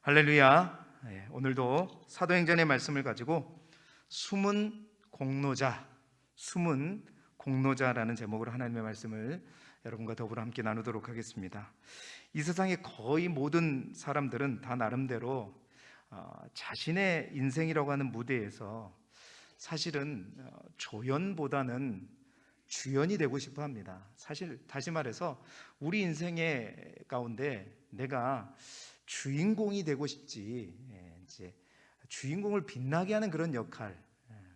할렐루야. 오늘도 사도행전의 말씀을 가지고 숨은 공로자라는 제목으로 하나님의 말씀을 여러분과 더불어 함께 나누도록 하겠습니다. 이 세상의 거의 모든 사람들은 다 나름대로 자신의 인생이라고 하는 무대에서 사실은 조연보다는 주연이 되고 싶어 합니다. 사실 다시 말해서 우리 인생의 가운데 내가 주인공이 되고 싶지, 이제 주인공을 빛나게 하는 그런 역할,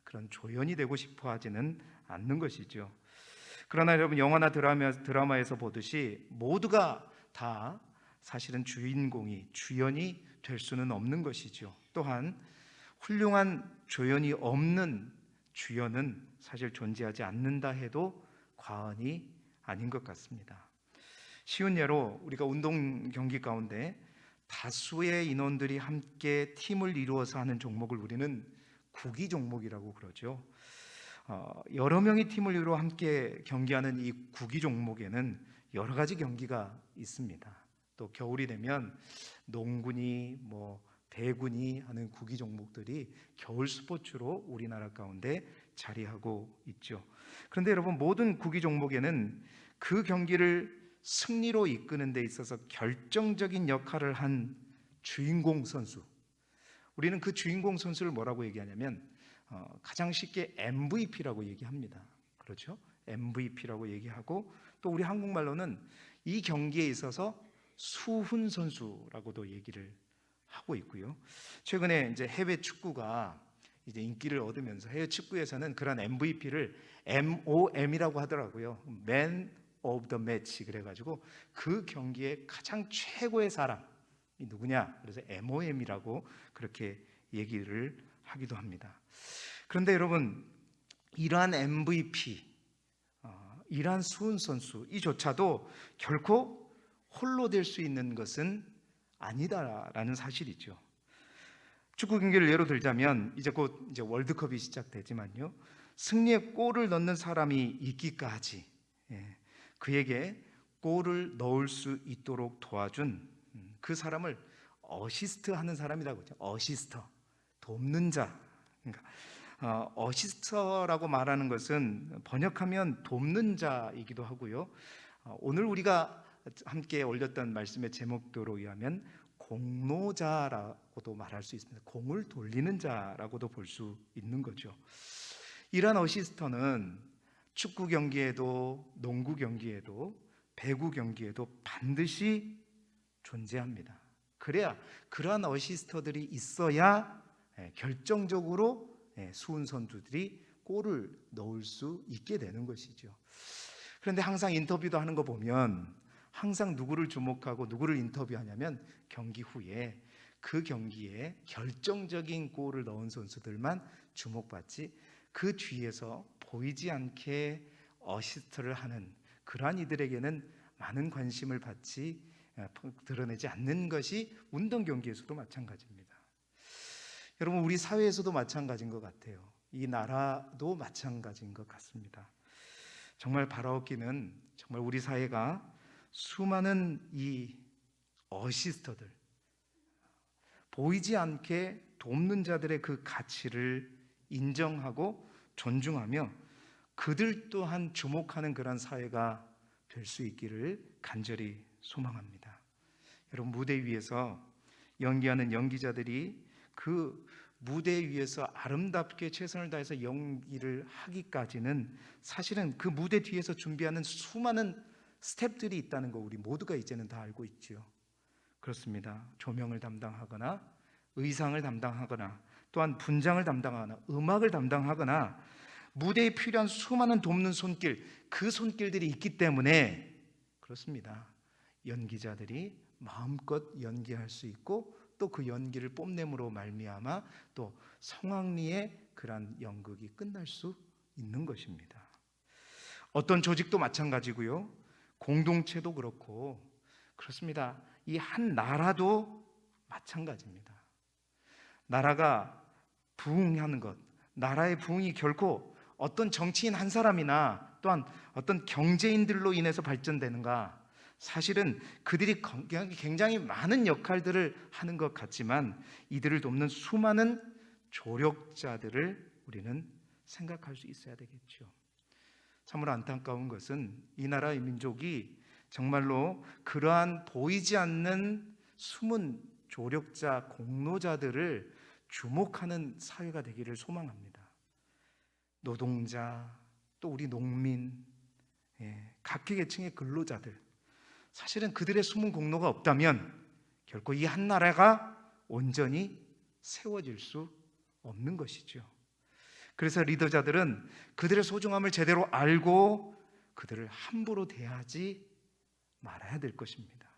그런 조연이 되고 싶어 하지는 않는 것이죠. 그러나 여러분, 영화나 드라마에서 보듯이 모두가 다 사실은 주연이 될 수는 없는 것이죠. 또한 훌륭한 조연이 없는 주연은 사실 존재하지 않는다 해도 과언이 아닌 것 같습니다. 쉬운 예로 우리가 운동 경기 가운데 다수의 인원들이 함께 팀을 이루어서 하는 종목을 우리는 구기 종목이라고 그러죠. 여러 명의 팀을 이루어 함께 경기하는 이 구기 종목에는 여러 가지 경기가 있습니다. 또 겨울이 되면 농구니 배구니 하는 구기 종목들이 겨울 스포츠로 우리나라 가운데 자리하고 있죠. 그런데 여러분, 모든 구기 종목에는 그 경기를 승리로 이끄는 데 있어서 결정적인 역할을 한 주인공 선수, 우리는 그 주인공 선수를 뭐라고 얘기하냐면 가장 쉽게 MVP라고 얘기합니다. 그렇죠? MVP라고 얘기하고, 또 우리 한국말로는 이 경기에 있어서 수훈 선수라고도 얘기를 하고 있고요. 최근에 이제 해외 축구가 이제 인기를 얻으면서 해외 축구에서는 그런 MVP를 MOM이라고 하더라고요. Man of the Match. 그래가지고 그 경기의 가장 최고의 사람이 누구냐? 그래서 MOM이라고 그렇게 얘기를 하기도 합니다. 그런데 여러분, 이러한 MVP, 이러한 수훈 선수 이조차도 결코 홀로 될 수 있는 것은 아니다라는 사실이죠. 축구 경기를 예로 들자면 이제 곧 월드컵이 시작되지만요, 승리의 골을 넣는 사람이 있기까지 그에게 골을 넣을 수 있도록 도와준 그 사람을 어시스트하는 사람이라고 하죠. 어시스터, 돕는 자. 그러니까 어시스터라고 말하는 것은 번역하면 돕는 자이기도 하고요. 오늘 우리가 함께 올렸던 말씀의 제목대로 의하면 공로자라고도 말할 수 있습니다. 공을 돌리는 자라고도 볼 수 있는 거죠. 이러한 어시스터는 축구 경기에도, 농구 경기에도, 배구 경기에도 반드시 존재합니다. 그래야 그러한 어시스터들이 있어야 결정적으로 수훈 선수들이 골을 넣을 수 있게 되는 것이죠. 그런데 항상 인터뷰도 하는 거 보면 항상 누구를 주목하고 누구를 인터뷰하냐면 경기 후에 그 경기에 결정적인 골을 넣은 선수들만 주목받지, 그 뒤에서 보이지 않게 어시스트를 하는 그러한 이들에게는 많은 관심을 드러내지 않는 것이 운동 경기에서도 마찬가지입니다. 여러분, 우리 사회에서도 마찬가지인 것 같아요. 이 나라도 마찬가지인 것 같습니다. 정말 바라옵기는 정말 우리 사회가 수많은 이 어시스터들, 보이지 않게 돕는 자들의 그 가치를 인정하고 존중하며 그들 또한 주목하는 그런 사회가 될 수 있기를 간절히 소망합니다. 여러분, 무대 위에서 연기하는 연기자들이 그 무대 위에서 아름답게 최선을 다해서 연기를 하기까지는 사실은 그 무대 뒤에서 준비하는 수많은 스텝들이 있다는 거 우리 모두가 이제는 다 알고 있죠. 그렇습니다. 조명을 담당하거나 의상을 담당하거나 또한 분장을 담당하거나 음악을 담당하거나 무대에 필요한 수많은 돕는 손길, 그 손길들이 있기 때문에 그렇습니다. 연기자들이 마음껏 연기할 수 있고 또 그 연기를 뽐냄으로 말미암아 또 성황리의 그러한 연극이 끝날 수 있는 것입니다. 어떤 조직도 마찬가지고요, 공동체도 그렇고 그렇습니다. 이 한 나라도 마찬가지입니다. 나라가 부흥하는 것, 나라의 부흥이 결코 어떤 정치인 한 사람이나 또한 어떤 경제인들로 인해서 발전되는가? 사실은 그들이 굉장히 많은 역할들을 하는 것 같지만 이들을 돕는 수많은 조력자들을 우리는 생각할 수 있어야 되겠죠. 참으로 안타까운 것은 이 나라의 민족이 정말로 그러한 보이지 않는 숨은 조력자, 공로자들을 주목하는 사회가 되기를 소망합니다. 노동자, 또 우리 농민, 각계 계층의 근로자들, 사실은 그들의 숨은 공로가 없다면 결코 이 한 나라가 온전히 세워질 수 없는 것이죠. 그래서 리더자들은 그들의 소중함을 제대로 알고 그들을 함부로 대하지 말아야 될 것입니다.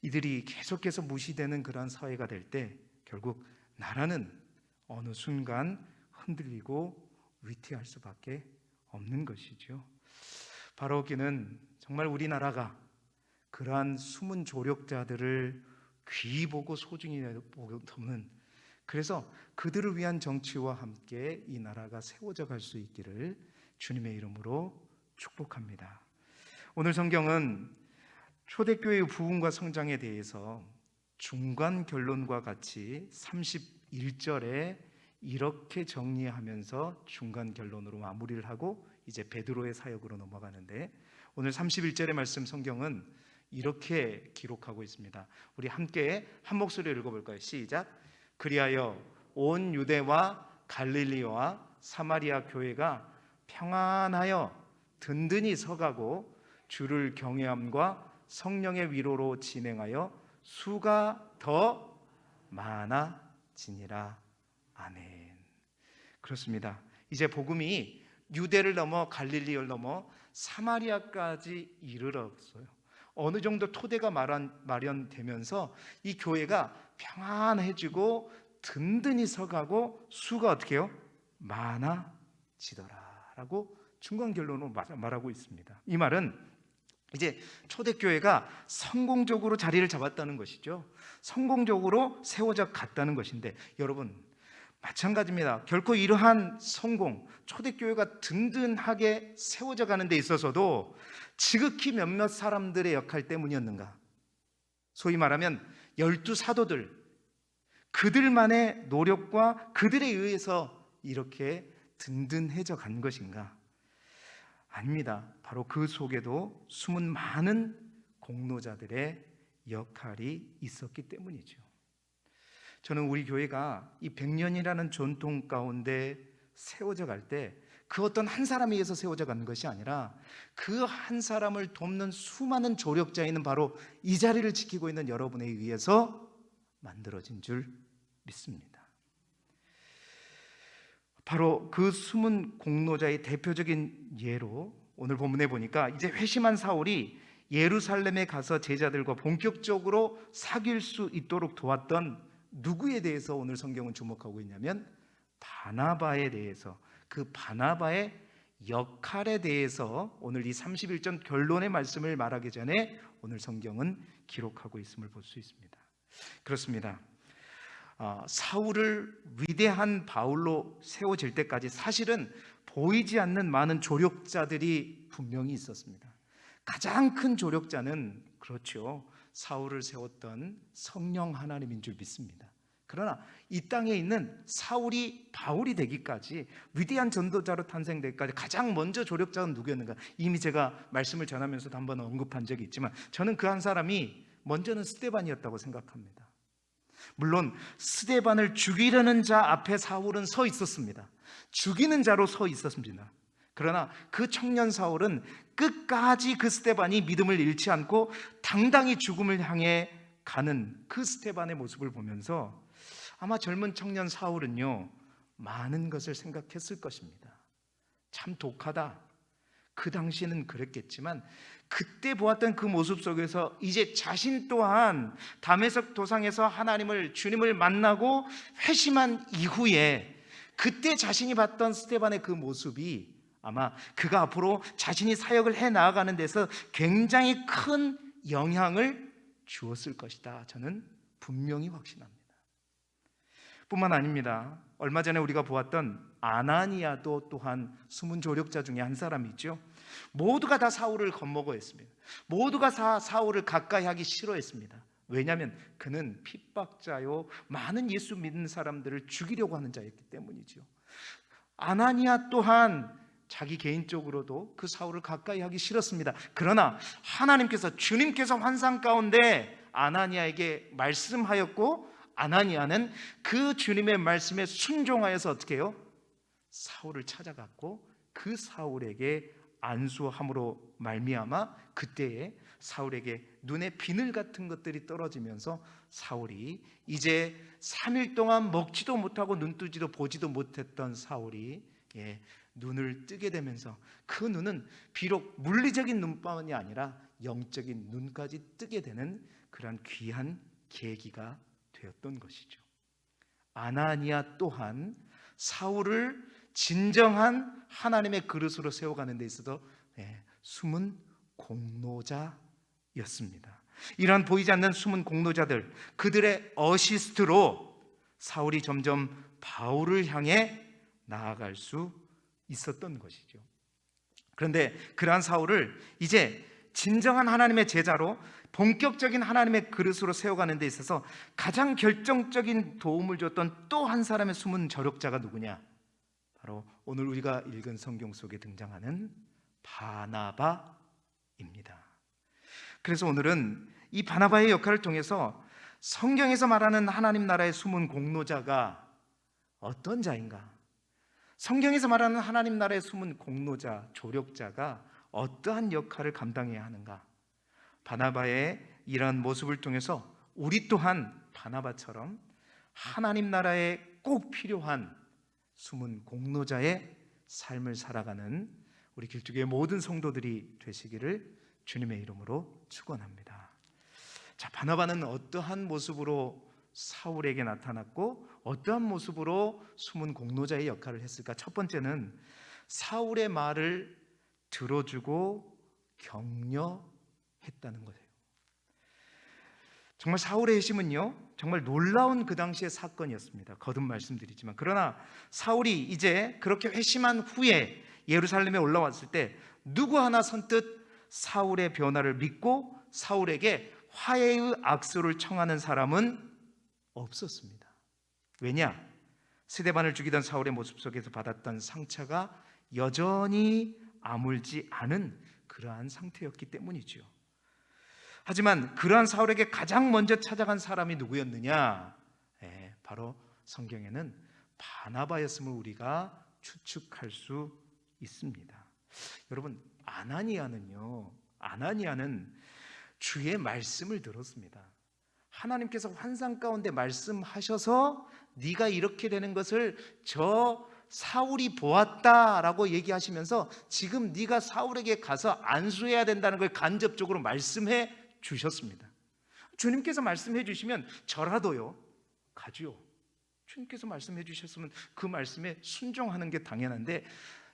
이들이 계속해서 무시되는 그러한 사회가 될 때 결국 나라는 어느 순간 흔들리고 위태할 수밖에 없는 것이죠. 바로 그는 정말 우리나라가 그러한 숨은 조력자들을 귀히 보고 소중히 보는, 그래서 그들을 위한 정치와 함께 이 나라가 세워져 갈 수 있기를 주님의 이름으로 축복합니다. 오늘 성경은 초대교회의 부흥과 성장에 대해서 중간 결론과 같이 31절에 이렇게 정리하면서 중간 결론으로 마무리를 하고 이제 베드로의 사역으로 넘어가는데, 오늘 31절의 말씀 성경은 이렇게 기록하고 있습니다. 우리 함께 한 목소리로 읽어볼까요? 시작. 그리하여 온 유대와 갈릴리와 사마리아 교회가 평안하여 든든히 서가고 주를 경외함과 성령의 위로로 진행하여 수가 더 많아지니라. 아멘. 그렇습니다. 이제 복음이 유대를 넘어 갈릴리를 넘어 사마리아까지 이르렀어요. 어느 정도 토대가 마련되면서 이 교회가 평안해지고 든든히 서가고 수가 어떻게 해요? 많아지더라라고 중간 결론으로 말하고 있습니다. 이 말은 이제 초대교회가 성공적으로 자리를 잡았다는 것이죠. 성공적으로 세워져 갔다는 것인데, 여러분 마찬가지입니다. 결코 이러한 성공, 초대교회가 든든하게 세워져 가는 데 있어서도 지극히 몇몇 사람들의 역할 때문이었는가? 소위 말하면 12사도들, 그들만의 노력과 그들에 의해서 이렇게 든든해져 간 것인가? 아닙니다. 바로 그 속에도 숨은 많은 공로자들의 역할이 있었기 때문이죠. 저는 우리 교회가 이 100년이라는 전통 가운데 세워져 갈 때 그 어떤 한 사람에 의해서 세워져 가는 것이 아니라 그 한 사람을 돕는 수많은 조력자인 바로 이 자리를 지키고 있는 여러분에 의해서 만들어진 줄 믿습니다. 바로 그 숨은 공로자의 대표적인 예로 오늘 본문에 보니까 이제 회심한 사울이 예루살렘에 가서 제자들과 본격적으로 사귈 수 있도록 도왔던 누구에 대해서 오늘 성경은 주목하고 있냐면 바나바에 대해서, 그 바나바의 역할에 대해서 오늘 이 31절 결론의 말씀을 말하기 전에 오늘 성경은 기록하고 있음을 볼 수 있습니다. 그렇습니다. 사울을 위대한 바울로 세워질 때까지 사실은 보이지 않는 많은 조력자들이 분명히 있었습니다. 가장 큰 조력자는 그렇죠, 사울을 세웠던 성령 하나님인 줄 믿습니다. 그러나 이 땅에 있는 사울이 바울이 되기까지, 위대한 전도자로 탄생되기까지 가장 먼저 조력자는 누구였는가? 이미 제가 말씀을 전하면서도 한번 언급한 적이 있지만 저는 그 한 사람이 먼저는 스데반이었다고 생각합니다. 물론 스데반을 죽이려는 자 앞에 사울은 서 있었습니다. 죽이는 자로 서 있었습니다. 그러나 그 청년 사울은 끝까지 그 스데반이 믿음을 잃지 않고 당당히 죽음을 향해 가는 그 스데반의 모습을 보면서 아마 젊은 청년 사울은요, 많은 것을 생각했을 것입니다. 참 독하다. 그 당시에는 그랬겠지만 그때 보았던 그 모습 속에서 이제 자신 또한 다메섹 도상에서 주님을 만나고 회심한 이후에 그때 자신이 봤던 스데반의 그 모습이 아마 그가 앞으로 자신이 사역을 해 나아가는 데서 굉장히 큰 영향을 주었을 것이다. 저는 분명히 확신합니다. 뿐만 아닙니다. 얼마 전에 우리가 보았던 아나니아도 또한 숨은 조력자 중에 한 사람이죠. 모두가 다 사울을 겁먹어했습니다. 모두가 다 사울을 가까이 하기 싫어했습니다. 왜냐하면 그는 핍박자요, 많은 예수 믿는 사람들을 죽이려고 하는 자였기 때문이죠. 아나니아 또한 자기 개인적으로도 그 사울을 가까이 하기 싫었습니다. 그러나 하나님께서, 주님께서 환상 가운데 아나니아에게 말씀하였고, 아나니아는 그 주님의 말씀에 순종하여서 어떻게 해요? 사울을 찾아갔고 그 사울에게 안수함으로 말미암아 그때에 사울에게 눈에 비늘 같은 것들이 떨어지면서 사울이 이제 3일 동안 먹지도 못하고 눈뜨지도 보지도 못했던 사울이 눈을 뜨게 되면서 그 눈은 비록 물리적인 눈뿐만이 아니라 영적인 눈까지 뜨게 되는 그런 귀한 계기가 되었던 것이죠. 아나니아 또한 사울을 진정한 하나님의 그릇으로 세워가는 데 있어서 숨은 공로자였습니다. 이러한 보이지 않는 숨은 공로자들, 그들의 어시스트로 사울이 점점 바울을 향해 나아갈 수 있었던 것이죠. 그런데 그러한 사울을 이제 진정한 하나님의 제자로, 본격적인 하나님의 그릇으로 세워가는 데 있어서 가장 결정적인 도움을 줬던 또 한 사람의 숨은 저력자가 누구냐? 바로 오늘 우리가 읽은 성경 속에 등장하는 바나바입니다. 그래서 오늘은 이 바나바의 역할을 통해서 성경에서 말하는 하나님 나라의 숨은 공로자가 어떤 자인가? 성경에서 말하는 하나님 나라의 숨은 공로자, 조력자가 어떠한 역할을 감당해야 하는가? 바나바의 이러한 모습을 통해서 우리 또한 바나바처럼 하나님 나라에 꼭 필요한 숨은 공로자의 삶을 살아가는 우리 길쭉의 모든 성도들이 되시기를 주님의 이름으로 축원합니다. 자, 바나바는 어떠한 모습으로 사울에게 나타났고 어떠한 모습으로 숨은 공로자의 역할을 했을까? 첫 번째는 사울의 말을 들어주고 격려했다는 거예요. 정말 사울의 회심은요, 정말 놀라운 그 당시의 사건이었습니다. 거듭 말씀드리지만, 그러나 사울이 이제 그렇게 회심한 후에 예루살렘에 올라왔을 때 누구 하나 선뜻 사울의 변화를 믿고 사울에게 화해의 악수를 청하는 사람은 없었습니다. 왜냐? 스데반을 죽이던 사울의 모습 속에서 받았던 상처가 여전히 아물지 않은 그러한 상태였기 때문이죠. 하지만 그러한 사울에게 가장 먼저 찾아간 사람이 누구였느냐? 바로 성경에는 바나바였음을 우리가 추측할 수 있습니다. 여러분, 아나니아는 주의 말씀을 들었습니다. 하나님께서 환상 가운데 말씀하셔서 네가 이렇게 되는 것을 저 사울이 보았다라고 얘기하시면서 지금 네가 사울에게 가서 안수해야 된다는 걸 간접적으로 말씀해 주셨습니다. 주님께서 말씀해 주시면 저라도요 가죠. 주님께서 말씀해 주셨으면 그 말씀에 순종하는 게 당연한데,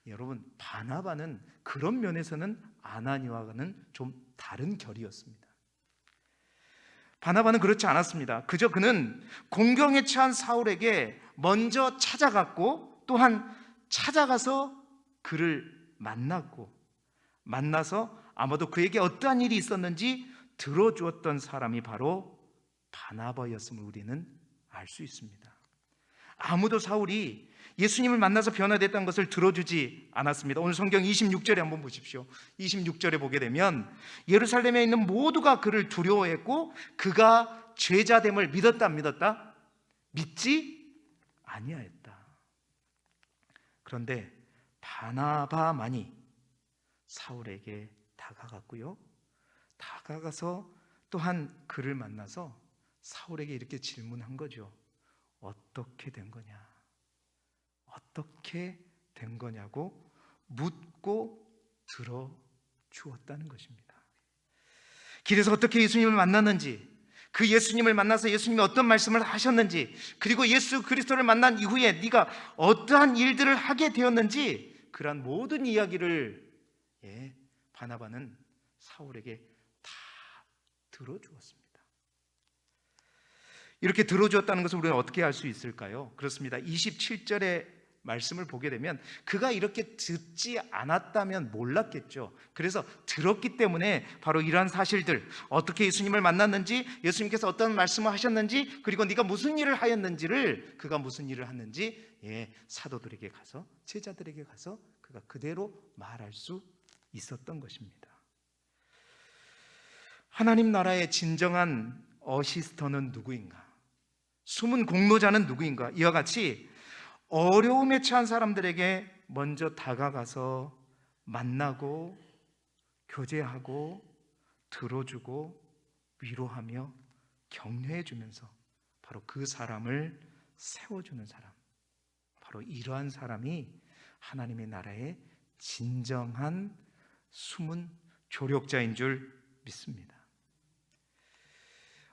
여러분, 바나바는 그런 면에서는 아나니아와는 좀 다른 결이었습니다. 바나바는 그렇지 않았습니다. 그저 그는 공경에 처한 사울에게 먼저 찾아갔고 또한 찾아가서 그를 만나서 아마도 그에게 어떠한 일이 있었는지 들어주었던 사람이 바로 바나바였음을 우리는 알 수 있습니다. 아무도 사울이 예수님을 만나서 변화됐다는 것을 들어주지 않았습니다. 오늘 성경 26절에 한번 보십시오. 26절에 보게 되면 예루살렘에 있는 모두가 그를 두려워했고 그가 죄자됨을 믿었다 안 믿었다? 믿지 아니하였다. 그런데 바나바만이 사울에게 다가갔고요, 다가가서 또한 그를 만나서 사울에게 이렇게 질문한 거죠. 어떻게 된 거냐? 어떻게 된 거냐고 묻고 들어주었다는 것입니다. 길에서 어떻게 예수님을 만났는지, 그 예수님을 만나서 예수님이 어떤 말씀을 하셨는지, 그리고 예수 그리스도를 만난 이후에 네가 어떠한 일들을 하게 되었는지, 그러한 모든 이야기를 바나바는 사울에게 다 들어주었습니다. 이렇게 들어주었다는 것을 우리가 어떻게 알 수 있을까요? 그렇습니다. 27절의 말씀을 보게 되면 그가 이렇게 듣지 않았다면 몰랐겠죠. 그래서 들었기 때문에 바로 이러한 사실들, 어떻게 예수님을 만났는지, 예수님께서 어떤 말씀을 하셨는지, 그리고 네가 무슨 일을 하였는지를, 그가 무슨 일을 했는지 사도들에게 가서, 제자들에게 가서 그가 그대로 말할 수 있었던 것입니다. 하나님 나라의 진정한 어시스터는 누구인가? 숨은 공로자는 누구인가? 이와 같이 어려움에 처한 사람들에게 먼저 다가가서 만나고 교제하고 들어주고 위로하며 격려해 주면서 바로 그 사람을 세워주는 사람, 바로 이러한 사람이 하나님의 나라의 진정한 숨은 조력자인 줄 믿습니다.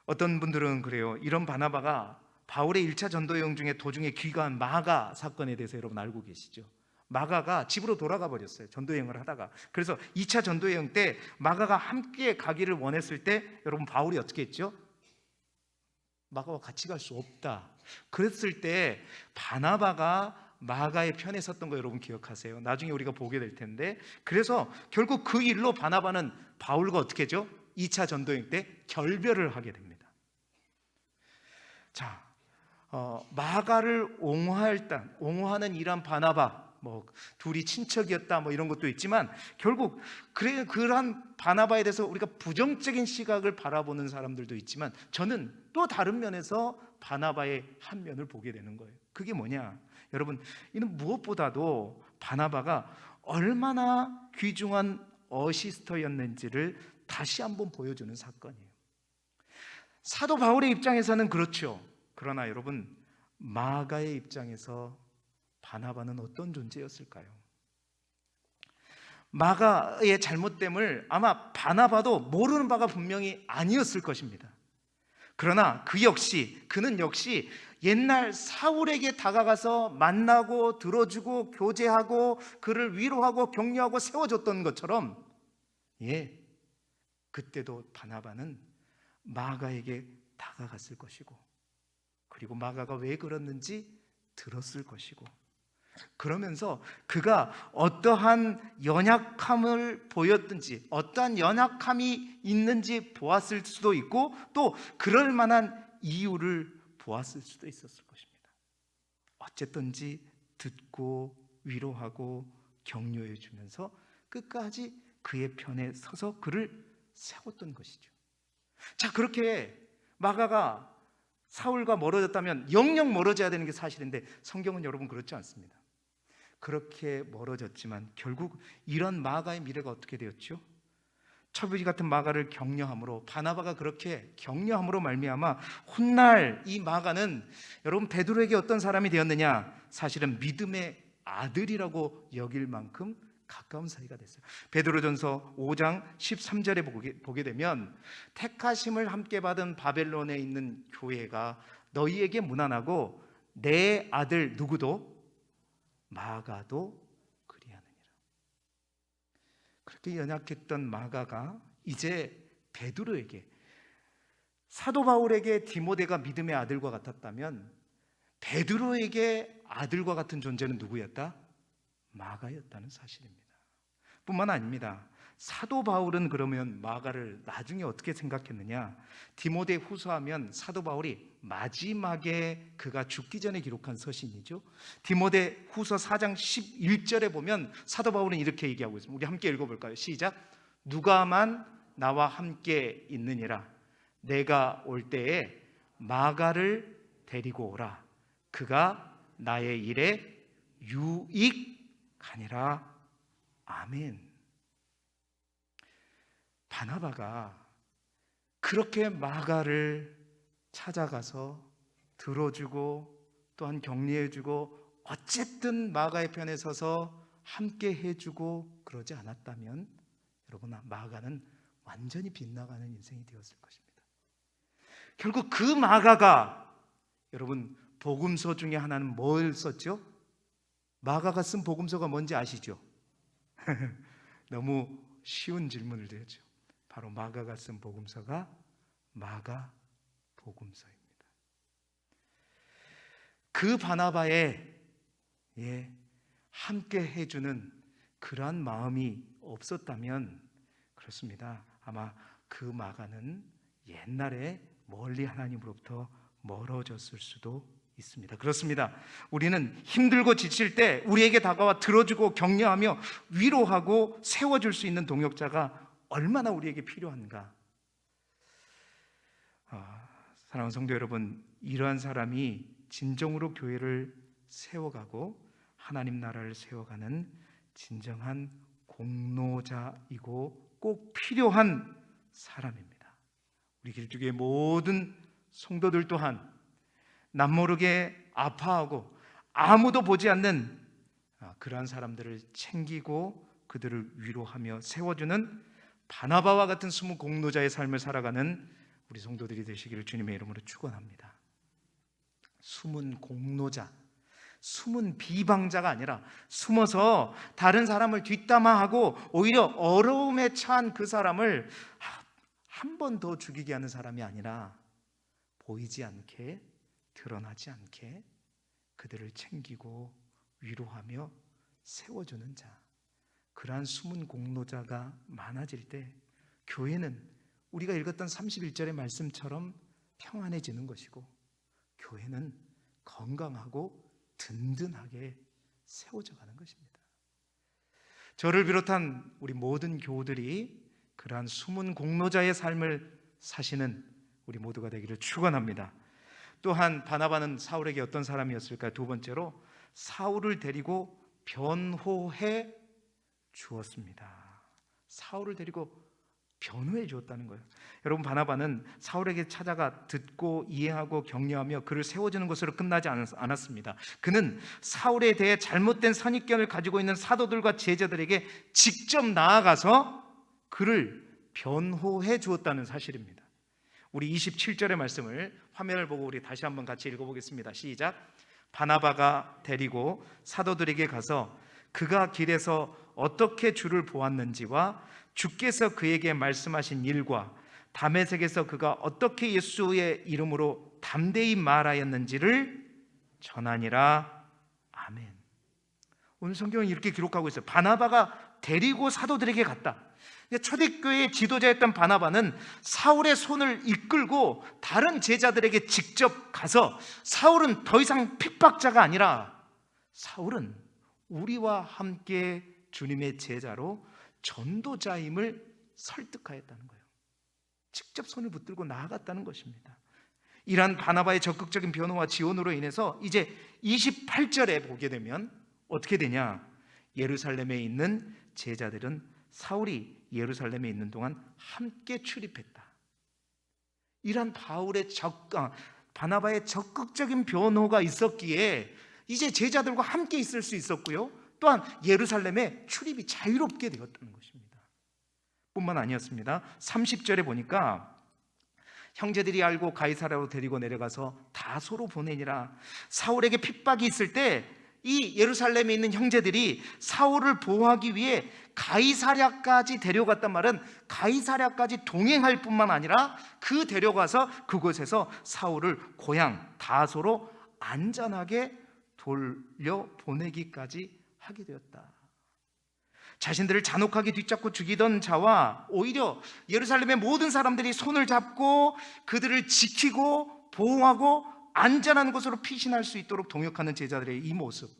어떤 분들은 그래요. 이런 바나바가 바울의 1차 전도 여행 중에 도중에 귀가한 마가 사건에 대해서 여러분 알고 계시죠? 마가가 집으로 돌아가 버렸어요. 전도 여행을 하다가. 그래서 2차 전도 여행 때 마가가 함께 가기를 원했을 때 여러분 바울이 어떻게 했죠? 마가와 같이 갈 수 없다. 그랬을 때 바나바가 마가의 편에 섰던 거 여러분 기억하세요? 나중에 우리가 보게 될 텐데, 그래서 결국 그 일로 바나바는 바울과 어떻게 했죠? 2차 전도여행 때 결별을 하게 됩니다. 자, 마가를 옹호하는 이란 바나바, 둘이 친척이었다 이런 것도 있지만, 결국 그러한 바나바에 대해서 우리가 부정적인 시각을 바라보는 사람들도 있지만, 저는 또 다른 면에서 바나바의 한 면을 보게 되는 거예요. 그게 뭐냐? 여러분, 이는 무엇보다도 바나바가 얼마나 귀중한 어시스터였는지를 다시 한번 보여주는 사건이에요. 사도 바울의 입장에서는 그렇죠. 그러나 여러분, 마가의 입장에서 바나바는 어떤 존재였을까요? 마가의 잘못됨을 아마 바나바도 모르는 바가 분명히 아니었을 것입니다. 그러나 그는 역시 옛날 사울에게 다가가서 만나고 들어주고 교제하고 그를 위로하고 격려하고 세워줬던 것처럼, 그때도 바나바는 마가에게 다가갔을 것이고, 그리고 마가가 왜 그랬는지 들었을 것이고, 그러면서 그가 어떠한 연약함을 보였든지 어떠한 연약함이 있는지 보았을 수도 있고, 또 그럴 만한 이유를 보았을 수도 있었을 것입니다. 어쨌든지 듣고 위로하고 격려해 주면서 끝까지 그의 편에 서서 그를 세웠던 것이죠. 자, 그렇게 마가가 사울과 멀어졌다면 영영 멀어져야 되는 게 사실인데, 성경은 여러분 그렇지 않습니다. 그렇게 멀어졌지만 결국 이런 마가의 미래가 어떻게 되었죠? 첩이 같은 마가를 격려함으로, 바나바가 그렇게 격려함으로 말미암아 훗날 이 마가는 여러분 베드로에게 어떤 사람이 되었느냐? 사실은 믿음의 아들이라고 여길 만큼 가까운 사이가 됐어요. 베드로전서 5장 13절에 보게 되면, 택하심을 함께 받은 바벨론에 있는 교회가 너희에게 문안하고 내 아들 누구도 마가도 그리하느니라. 그렇게 연약했던 마가가 이제 베드로에게, 사도 바울에게 디모데가 믿음의 아들과 같았다면 베드로에게 아들과 같은 존재는 누구였다? 마가였다는 사실입니다. 뿐만 아닙니다. 사도 바울은 그러면 마가를 나중에 어떻게 생각했느냐? 디모데 후서하면 사도 바울이 마지막에 그가 죽기 전에 기록한 서신이죠. 디모데 후서 4장 11절에 보면 사도 바울은 이렇게 얘기하고 있습니다. 우리 함께 읽어볼까요? 시작. 누가만 나와 함께 있느니라. 내가 올 때에 마가를 데리고 오라. 그가 나의 일에 유익하니라. 아멘. 바나바가 그렇게 마가를 찾아가서 들어주고 또한 격려해주고 어쨌든 마가의 편에 서서 함께 해주고 그러지 않았다면 여러분, 마가는 완전히 빗나가는 인생이 되었을 것입니다. 결국 그 마가가, 여러분, 복음서 중에 하나는 뭘 썼죠? 마가가 쓴 복음서가 뭔지 아시죠? 너무 쉬운 질문을 드렸죠. 바로 마가가 쓴 복음서가 마가 복음서입니다. 그 바나바에 함께 해주는 그러한 마음이 없었다면 그렇습니다. 아마 그 마가는 옛날에 멀리 하나님으로부터 멀어졌을 수도 있습니다. 그렇습니다. 우리는 힘들고 지칠 때 우리에게 다가와 들어주고 격려하며 위로하고 세워줄 수 있는 동역자가 얼마나 우리에게 필요한가. 사랑하는 성도 여러분, 이러한 사람이 진정으로 교회를 세워가고 하나님 나라를 세워가는 진정한 공로자이고 꼭 필요한 사람입니다. 우리 기독교의 모든 성도들 또한 남모르게 아파하고 아무도 보지 않는 그러한 사람들을 챙기고 그들을 위로하며 세워주는 바나바와 같은 숨은 공로자의 삶을 살아가는 우리 성도들이 되시기를 주님의 이름으로 축원합니다. 숨은 공로자, 숨은 비방자가 아니라 숨어서 다른 사람을 뒷담화하고 오히려 어려움에 처한 그 사람을 한 번 더 죽이게 하는 사람이 아니라 보이지 않게, 드러나지 않게 그들을 챙기고 위로하며 세워주는 자, 그러한 숨은 공로자가 많아질 때 교회는 우리가 읽었던 31절의 말씀처럼 평안해지는 것이고 교회는 건강하고 든든하게 세워져 가는 것입니다. 저를 비롯한 우리 모든 교우들이 그러한 숨은 공로자의 삶을 사시는 우리 모두가 되기를 축원합니다. 또한 바나바는 사울에게 어떤 사람이었을까요? 두 번째로 사울을 데리고 변호해 주었습니다. 사울을 데리고 변호해 주었다는 거예요. 여러분, 바나바는 사울에게 찾아가 듣고 이해하고 격려하며 그를 세워주는 것으로 끝나지 않았습니다. 그는 사울에 대해 잘못된 선입견을 가지고 있는 사도들과 제자들에게 직접 나아가서 그를 변호해 주었다는 사실입니다. 우리 27절의 말씀을 화면을 보고 우리 다시 한번 같이 읽어보겠습니다. 시작. 바나바가 데리고 사도들에게 가서 그가 길에서 어떻게 주를 보았는지와 주께서 그에게 말씀하신 일과 다메섹에서 그가 어떻게 예수의 이름으로 담대히 말하였는지를 전하니라. 아멘. 오늘 성경은 이렇게 기록하고 있어요. 바나바가 데리고 사도들에게 갔다. 초대교회의 지도자였던 바나바는 사울의 손을 이끌고 다른 제자들에게 직접 가서 사울은 더 이상 핍박자가 아니라 사울은 우리와 함께 주님의 제자로 전도자임을 설득하였다는 거예요. 직접 손을 붙들고 나아갔다는 것입니다. 이러한 바나바의 적극적인 변호와 지원으로 인해서 이제 28절에 보게 되면 어떻게 되냐? 예루살렘에 있는 제자들은 사울이 예루살렘에 있는 동안 함께 출입했다. 이러한 바나바의 적극적인 변호가 있었기에 이제 제자들과 함께 있을 수 있었고요, 또한 예루살렘에 출입이 자유롭게 되었다는 것입니다. 뿐만 아니었습니다. 30절에 보니까 형제들이 알고 가이사랴로 데리고 내려가서 다소로 보내니라. 사울에게 핍박이 있을 때 이 예루살렘에 있는 형제들이 사울을 보호하기 위해 가이사랴까지 데려갔단 말은 가이사랴까지 동행할 뿐만 아니라 그 데려가서 그곳에서 사울을 고향 다소로 안전하게 돌려보내기까지 하게 되었다. 자신들을 잔혹하게 뒤잡고 죽이던 자와 오히려 예루살렘의 모든 사람들이 손을 잡고 그들을 지키고 보호하고 안전한 곳으로 피신할 수 있도록 동역하는 제자들의 이 모습,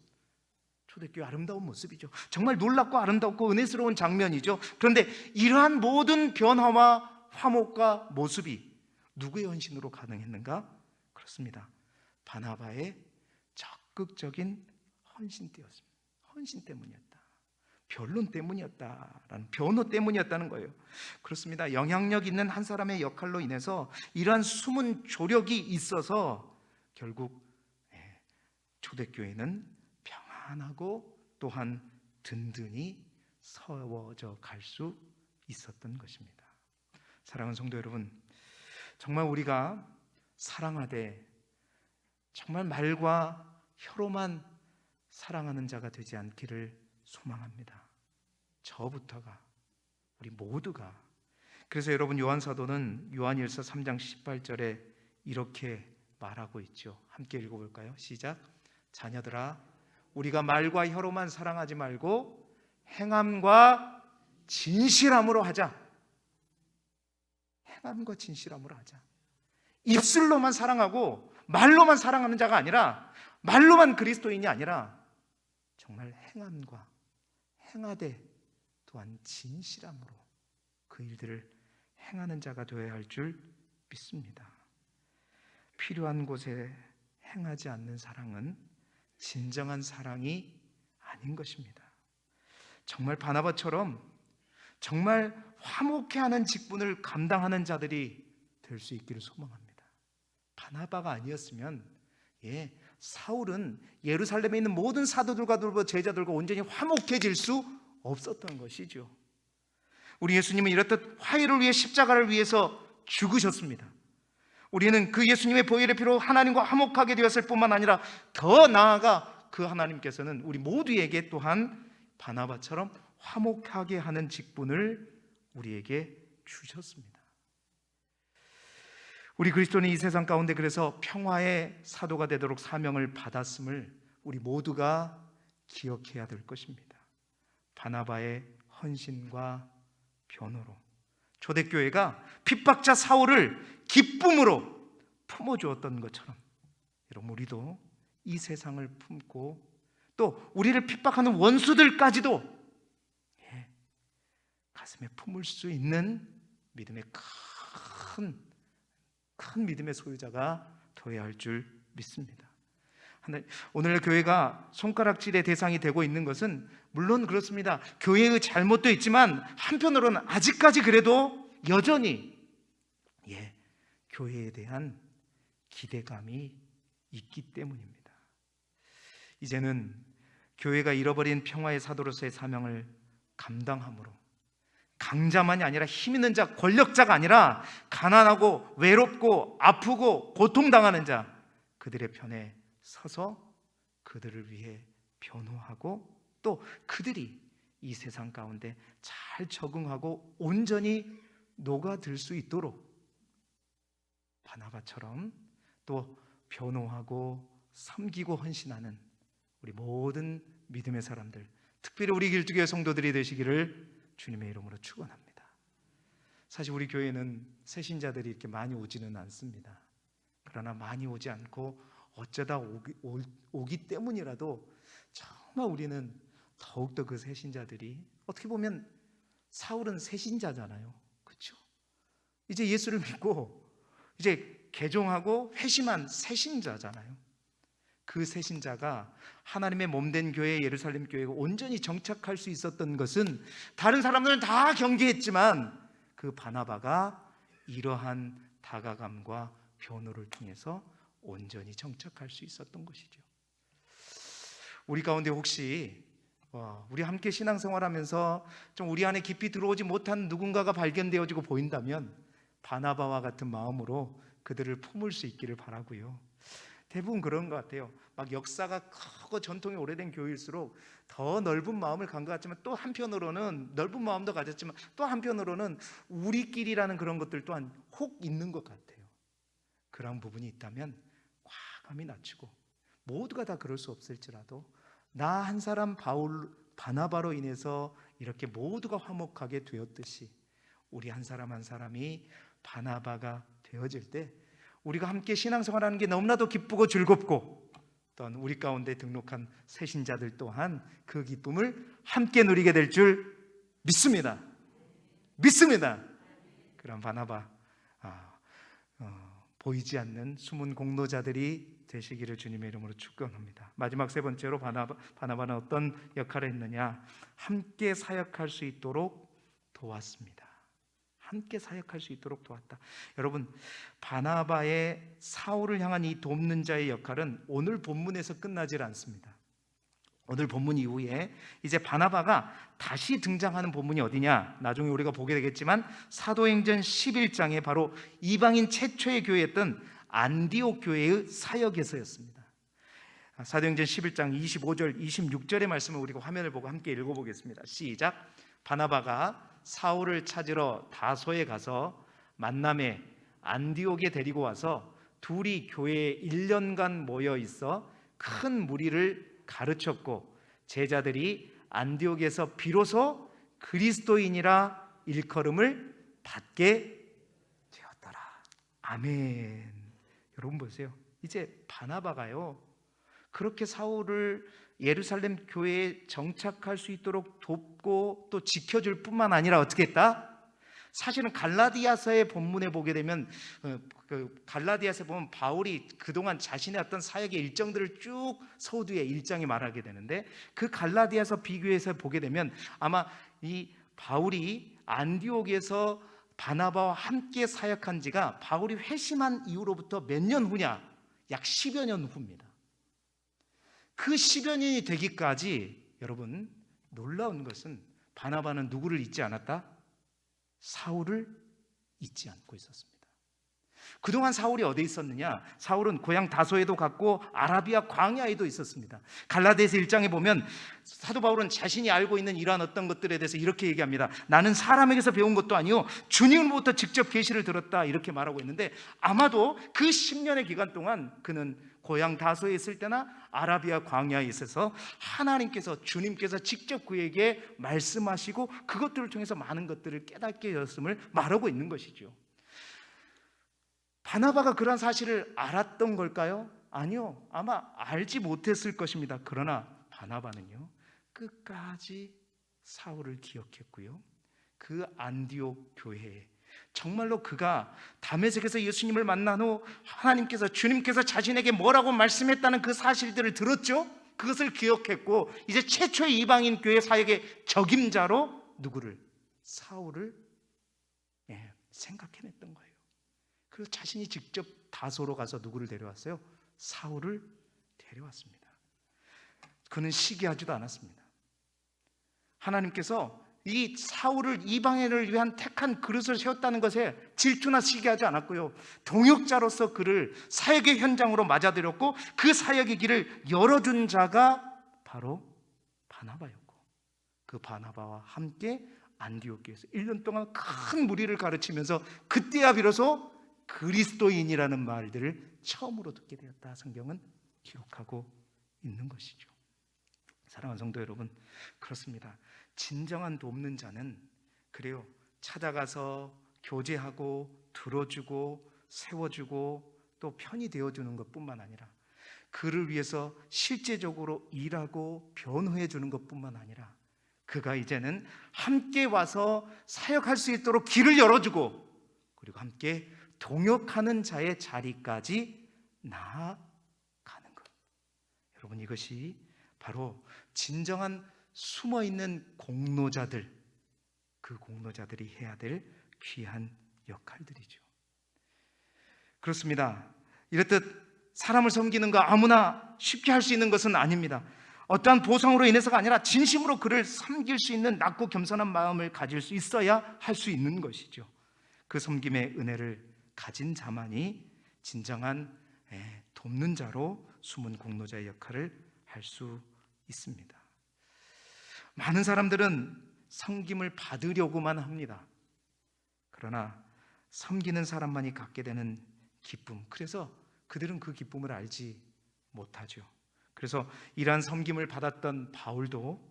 초대교회 아름다운 모습이죠. 정말 놀랍고 아름답고 은혜스러운 장면이죠. 그런데 이러한 모든 변화와 화목과 모습이 누구의 헌신으로 가능했는가? 그렇습니다. 바나바의 적극적인 헌신 때문이었다. 변론 때문이었다라는, 변호 때문이었다는 거예요. 그렇습니다. 영향력 있는 한 사람의 역할로 인해서 이러한 숨은 조력이 있어서 결국 초대교회는 평안하고 또한 든든히 세워져 갈 수 있었던 것입니다. 사랑하는 성도 여러분, 정말 우리가 사랑하되 정말 말과 혀로만 사랑하는 자가 되지 않기를 소망합니다. 저부터가, 우리 모두가. 그래서 여러분, 요한사도는 요한일서 3장 18절에 이렇게 말하고 있죠. 함께 읽어볼까요? 시작. 자녀들아, 우리가 말과 혀로만 사랑하지 말고 행함과 진실함으로 하자. 행함과 진실함으로 하자. 입술로만 사랑하고 말로만 사랑하는 자가 아니라, 말로만 그리스도인이 아니라 정말 행함과 행하되 또한 진실함으로 그 일들을 행하는 자가 되어야 할 줄 믿습니다. 필요한 곳에 행하지 않는 사랑은 진정한 사랑이 아닌 것입니다. 정말 바나바처럼 정말 화목해하는 직분을 감당하는 자들이 될 수 있기를 소망합니다. 바나바가 아니었으면 사울은 예루살렘에 있는 모든 사도들과 제자들과 온전히 화목해질 수 없었던 것이죠. 우리 예수님은 이렇듯 화해를 위해 십자가를 위해서 죽으셨습니다. 우리는 그 예수님의 보혈의 피로 하나님과 화목하게 되었을 뿐만 아니라 더 나아가 그 하나님께서는 우리 모두에게 또한 바나바처럼 화목하게 하는 직분을 우리에게 주셨습니다. 우리 그리스도는 이 세상 가운데 그래서 평화의 사도가 되도록 사명을 받았음을 우리 모두가 기억해야 될 것입니다. 바나바의 헌신과 변호로 초대교회가 핍박자 사울을 기쁨으로 품어주었던 것처럼 여러분, 우리도 이 세상을 품고 또 우리를 핍박하는 원수들까지도 가슴에 품을 수 있는 믿음의 큰 믿음의 소유자가 되어야 할 줄 믿습니다. 오늘 교회가 손가락질의 대상이 되고 있는 것은 물론 그렇습니다. 교회의 잘못도 있지만 한편으로는 아직까지 그래도 여전히 교회에 대한 기대감이 있기 때문입니다. 이제는 교회가 잃어버린 평화의 사도로서의 사명을 감당함으로 강자만이 아니라 힘 있는 자, 권력자가 아니라 가난하고 외롭고 아프고 고통당하는 자, 그들의 편에 서서 그들을 위해 변호하고 또 그들이 이 세상 가운데 잘 적응하고 온전히 녹아들 수 있도록 바나바처럼 또 변호하고 섬기고 헌신하는 우리 모든 믿음의 사람들, 특별히 우리 길두교회 성도들이 되시기를 주님의 이름으로 축원합니다. 사실 우리 교회는 새신자들이 이렇게 많이 오지는 않습니다. 그러나 많이 오지 않고 어쩌다 오기 때문이라도 정말 우리는 더욱더 그 새신자들이, 어떻게 보면 사울은 새신자잖아요. 그렇죠? 이제 예수를 믿고 이제 개종하고 회심한 새신자잖아요. 그 새신자가 하나님의 몸된 교회 예루살렘 교회에 온전히 정착할 수 있었던 것은 다른 사람들은 다 경계했지만 그 바나바가 이러한 다가감과 변호를 통해서 온전히 정착할 수 있었던 것이죠. 우리 가운데 혹시 우리 함께 신앙생활하면서 좀 우리 안에 깊이 들어오지 못한 누군가가 발견되어지고 보인다면 바나바와 같은 마음으로 그들을 품을 수 있기를 바라고요. 대부분 그런 것 같아요. 막 역사가 크고 전통이 오래된 교회일수록 더 넓은 마음을 간 것 같지만 또 한편으로는 넓은 마음도 가졌지만 또 한편으로는 우리끼리라는 그런 것들 또한 혹 있는 것 같아요. 그런 부분이 있다면 과감히 낮추고, 모두가 다 그럴 수 없을지라도 나 한 사람 바나바로 인해서 이렇게 모두가 화목하게 되었듯이 우리 한 사람 한 사람이 바나바가 되어질 때 우리가 함께 신앙생활하는 게 너무나도 기쁘고 즐겁고, 또한 우리 가운데 등록한 새신자들 또한 그 기쁨을 함께 누리게 될 줄 믿습니다. 그런 바나바, 보이지 않는 숨은 공로자들이 되시기를 주님의 이름으로 축원합니다. 마지막 세 번째로 바나바는 어떤 역할을 했느냐? 함께 사역할 수 있도록 도왔습니다. 함께 사역할 수 있도록 도왔다. 여러분, 바나바의 사울을 향한 이 돕는 자의 역할은 오늘 본문에서 끝나질 않습니다. 오늘 본문 이후에 이제 바나바가 다시 등장하는 본문이 어디냐? 나중에 우리가 보게 되겠지만 사도행전 11장에 바로 이방인 최초의 교회였던 안디옥 교회의 사역에서였습니다. 사도행전 11장 25절 26절의 말씀을 우리가 화면을 보고 함께 읽어보겠습니다. 시작. 바나바가 사울을 찾으러 다소에 가서 만남에 안디옥에 데리고 와서 둘이 교회에 1년간 모여 있어 큰 무리를 가르쳤고 제자들이 안디옥에서 비로소 그리스도인이라 일컬음을 받게 되었더라. 아멘. 여러분 보세요. 이제 바나바가요, 그렇게 사울을 예루살렘 교회에 정착할 수 있도록 돕고 또 지켜줄 뿐만 아니라 어떻게 했다? 사실은 갈라디아서의 본문에 보게 되면 갈라디아서에 보면 바울이 그동안 자신의 어떤 사역의 일정들을 쭉 서두에 1장에 말하게 되는데, 그 갈라디아서 비교해서 보게 되면 아마 이 바울이 안디옥에서 바나바와 함께 사역한 지가 바울이 회심한 이후로부터 몇 년 후냐? 약 10여 년 후입니다. 그 10여 년이 되기까지 여러분, 놀라운 것은 바나바는 누구를 잊지 않았다? 사울을 잊지 않고 있었습니다. 그동안 사울이 어디에 있었느냐? 사울은 고향 다소에도 갔고 아라비아 광야에도 있었습니다. 갈라디아서 1장에 보면 사도 바울은 자신이 알고 있는 이러한 어떤 것들에 대해서 이렇게 얘기합니다. 나는 사람에게서 배운 것도 아니요 주님으로부터 직접 계시를 들었다, 이렇게 말하고 있는데, 아마도 그 10년의 기간 동안 그는 고향 다소에 있을 때나 아라비아 광야에 있어서 하나님께서, 주님께서 직접 그에게 말씀하시고 그것들을 통해서 많은 것들을 깨닫게 되었음을 말하고 있는 것이죠. 바나바가 그런 사실을 알았던 걸까요? 아니요, 아마 알지 못했을 것입니다. 그러나 바나바는요, 끝까지 사울을 기억했고요, 그 안디옥 교회에 정말로 그가 다메섹에서 예수님을 만난 후 하나님께서, 주님께서 자신에게 뭐라고 말씀했다는 그 사실들을 들었죠. 그것을 기억했고 이제 최초의 이방인 교회 사역의 적임자로 누구를? 사울을 생각해냈던 거예요. 그래서 자신이 직접 다소로 가서 누구를 데려왔어요? 사울을 데려왔습니다. 그는 시기하지도 않았습니다. 하나님께서 이 사울을 이방인을 위한 택한 그릇을 세웠다는 것에 질투나 시기하지 않았고요, 동역자로서 그를 사역의 현장으로 맞아들였고 그 사역의 길을 열어준 자가 바로 바나바였고, 그 바나바와 함께 안디옥 교회에서 1년 동안 큰 무리를 가르치면서 그때야 비로소 그리스도인이라는 말들을 처음으로 듣게 되었다, 성경은 기록하고 있는 것이죠. 사랑하는 성도 여러분, 그렇습니다. 진정한 돕는 자는 그래요, 찾아가서 교제하고 들어주고 세워주고 또 편이 되어주는 것뿐만 아니라 그를 위해서 실제적으로 일하고 변호해 주는 것뿐만 아니라 그가 이제는 함께 와서 사역할 수 있도록 길을 열어주고 그리고 함께 동역하는 자의 자리까지 나아가는 것. 여러분, 이것이 바로 진정한 숨어있는 공로자들, 그 공로자들이 해야 될 귀한 역할들이죠. 그렇습니다. 이렇듯 사람을 섬기는 거 아무나 쉽게 할 수 있는 것은 아닙니다. 어떠한 보상으로 인해서가 아니라 진심으로 그를 섬길 수 있는 낮고 겸손한 마음을 가질 수 있어야 할 수 있는 것이죠. 그 섬김의 은혜를 가진 자만이 진정한 돕는 자로 숨은 공로자의 역할을 할 수 있습니다. 많은 사람들은 섬김을 받으려고만 합니다. 그러나 섬기는 사람만이 갖게 되는 기쁨, 그래서 그들은 그 기쁨을 알지 못하죠. 그래서 이러한 섬김을 받았던 바울도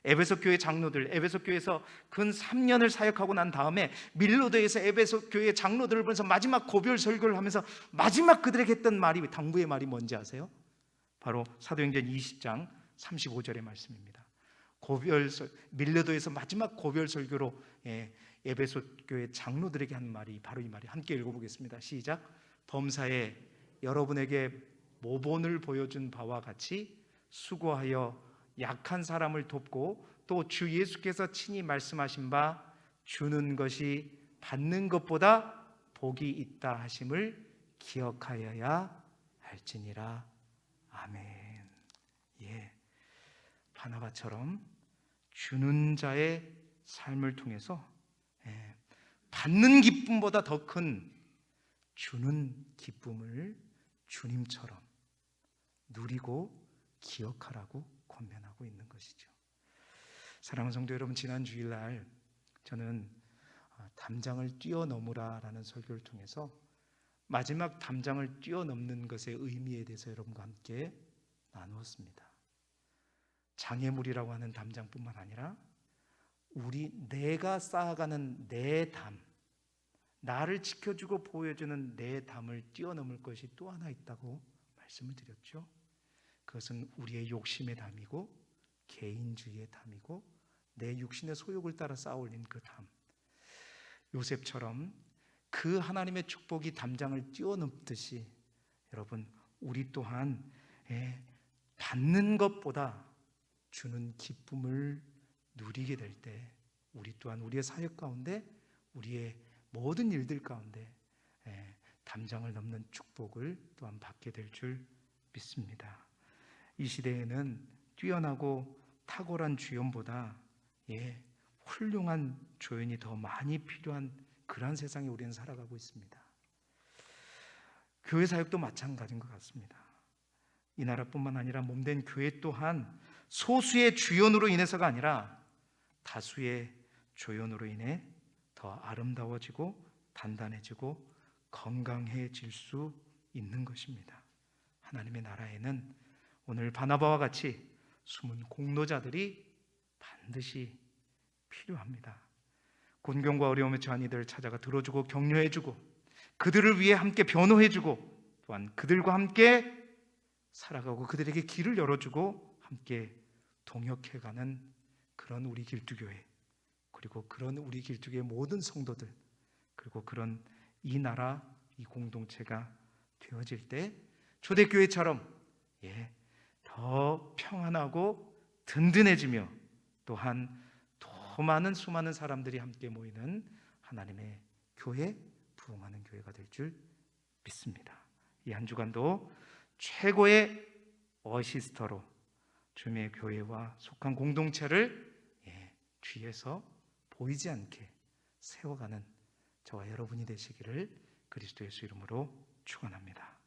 에베소 교회 장로들, 에베소 교회에서 근 3년을 사역하고 난 다음에 밀로도에서 에베소 교회 장로들을 보면서 마지막 고별 설교를 하면서 마지막 그들에게 했던 말이, 당부의 말이 뭔지 아세요? 바로 사도행전 20장 35절의 말씀입니다. 밀로도에서 마지막 고별 설교로 에베소 교회 장로들에게 한 말이 바로 이 말이, 함께 읽어보겠습니다. 시작. 범사에 여러분에게 모본을 보여준 바와 같이 수고하여 약한 사람을 돕고 또 주 예수께서 친히 말씀하신 바 주는 것이 받는 것보다 복이 있다 하심을 기억하여야 할지니라. 아멘. 바나바처럼 주는 자의 삶을 통해서 받는 기쁨보다 더 큰 주는 기쁨을 주님처럼 누리고 기억하라고 권면하고 있는 것이죠. 사랑하는 성도 여러분, 지난 주일날 저는 담장을 뛰어넘으라라는 설교를 통해서 마지막 담장을 뛰어넘는 것의 의미에 대해서 여러분과 함께 나누었습니다. 장애물이라고 하는 담장뿐만 아니라 내가 쌓아가는 내 담, 나를 지켜주고 보호해주는 내 담을 뛰어넘을 것이 또 하나 있다고 말씀을 드렸죠. 그것은 우리의 욕심의 담이고 개인주의의 담이고 내 육신의 소욕을 따라 쌓아올린 그 담. 요셉처럼 그 하나님의 축복이 담장을 뛰어넘듯이 여러분, 우리 또한 받는 것보다 주는 기쁨을 누리게 될 때 우리 또한 우리의 사역 가운데, 우리의 모든 일들 가운데 담장을 넘는 축복을 또한 받게 될 줄 믿습니다. 이 시대에는 뛰어나고 탁월한 주연보다 훌륭한 조연이 더 많이 필요한 그러한 세상에 우리는 살아가고 있습니다. 교회 사역도 마찬가지인 것 같습니다. 이 나라뿐만 아니라 몸된 교회 또한 소수의 주연으로 인해서가 아니라 다수의 조연으로 인해 더 아름다워지고 단단해지고 건강해질 수 있는 것입니다. 하나님의 나라에는 오늘 바나바와 같이 숨은 공로자들이 반드시 필요합니다. 곤경과 어려움에 처한 이들을 찾아가 들어주고 격려해주고 그들을 위해 함께 변호해주고 또한 그들과 함께 살아가고 그들에게 길을 열어주고 함께 동역해가는 그런 우리 길두교회, 그리고 그런 우리 길두교의 모든 성도들, 그리고 그런 이 나라, 이 공동체가 되어질 때 초대교회처럼 더 평안하고 든든해지며 또한 더 많은 수많은 사람들이 함께 모이는 하나님의 교회, 부흥하는 교회가 될 줄 믿습니다. 이 한 주간도 최고의 어시스터로 주님의 교회와 속한 공동체를 뒤에서 보이지 않게 세워가는 저와 여러분이 되시기를 그리스도 예수 이름으로 축원합니다.